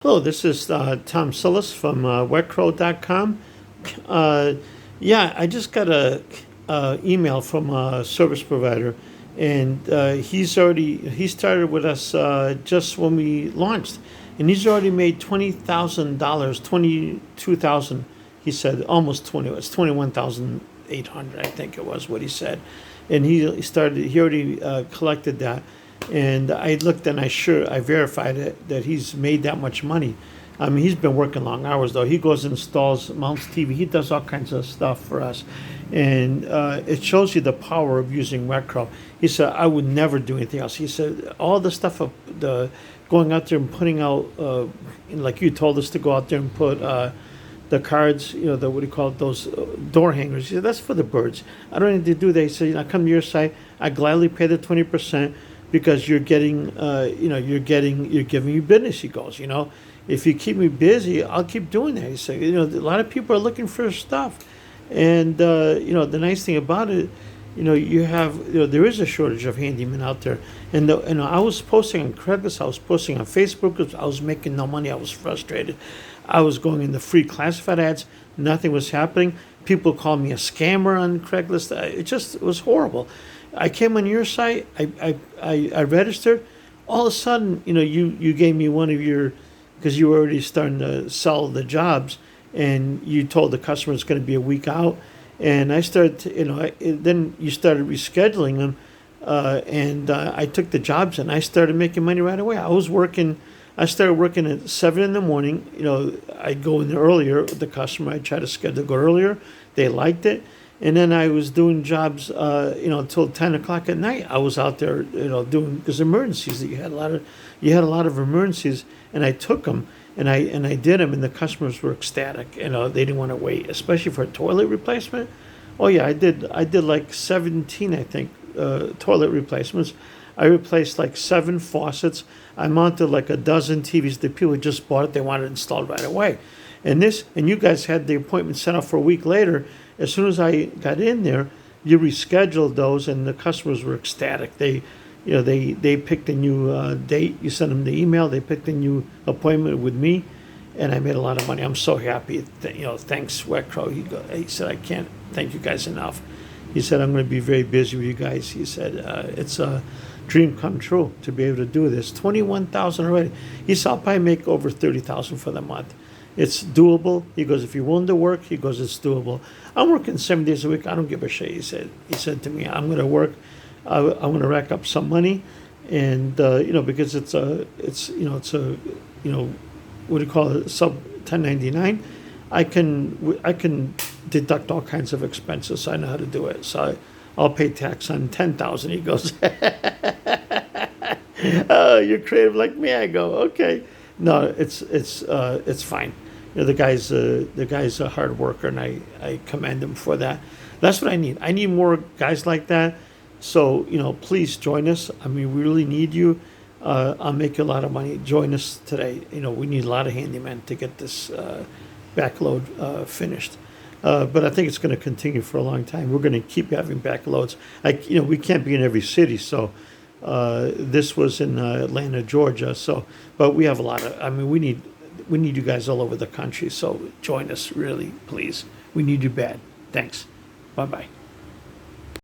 Hello, this is Tom Sillis from wetcrow.com. Uh, yeah, I just got a email from a service provider, and he started with us just when we launched, and he's already made $20,000, 22,000. He said almost 20. It's 21,800, I think it was what he said, and he started. He already collected that. And I looked and I verified it that he's made that much money. I mean, he's been working long hours though. He goes and installs, mounts TV. He does all kinds of stuff for us, and it shows you the power of using Retro. He said, "I would never do anything else." He said, "All the stuff of the going out there and putting out, like you told us to go out there and put the cards, the what do you call it, those door hangers." He said, "That's for the birds. I don't need to do that." He said, "I come to your site. I gladly pay the 20%." Because you're getting, you're giving me business. He goes, if you keep me busy, I'll keep doing that. He said, a lot of people are looking for stuff, and the nice thing about it, you have, there is a shortage of handymen out there, and I was posting on Craigslist, I was posting on Facebook, 'cause I was making no money, I was frustrated. I was going in the free classified ads, nothing was happening. People called me a scammer on Craigslist. It was horrible. I came on your site. I registered. All of a sudden, you gave me one of your, because you were already starting to sell the jobs, and you told the customer it's going to be a week out, and I started, then you started rescheduling them, and I took the jobs and I started making money right away. I started working at 7 in the morning. I'd go in earlier. The customer, I'd try to schedule to go earlier. They liked it. And then I was doing jobs, until 10 o'clock at night. I was out there, doing, because emergencies. You had a lot of emergencies, and I took them, and I did them, and the customers were ecstatic. They didn't want to wait, especially for a toilet replacement. Oh yeah, I did like 17, I think, toilet replacements. I replaced like 7 faucets. I mounted like a dozen TVs. The people just bought it; they wanted it installed right away. And you guys had the appointment set up for a week later. As soon as I got in there, you rescheduled those, and the customers were ecstatic. They picked a new date. You sent them the email. They picked a new appointment with me, and I made a lot of money. I'm so happy. Thanks, Wetcrow. He said, "I can't thank you guys enough." He said, "I'm going to be very busy with you guys." He said, "It's a dream come true to be able to do this. 21,000 already." He said, "I'll probably make over 30,000 for the month. It's doable." He goes, "If you're willing to work," he goes, "it's doable. I'm working 7 days a week. I don't give a shit." He said to me, "I'm going to work. I'm going to rack up some money, and because it's a what do you call it, sub 1099. I can deduct all kinds of expenses. So I know how to do it. So I'll pay tax on 10,000." He goes, "Oh, you're creative like me." I go, "Okay." No, it's fine. The guy's a hard worker, and I commend him for that. That's what I need. I need more guys like that. So please join us. I mean, we really need you. I'll make you a lot of money. Join us today. We need a lot of handymen to get this backload finished. But I think it's going to continue for a long time. We're going to keep having backloads. We can't be in every city, so. This was in Atlanta, Georgia. So, but we have a lot of. I mean, we need you guys all over the country. So join us, really, please. We need you bad. Thanks. Bye bye.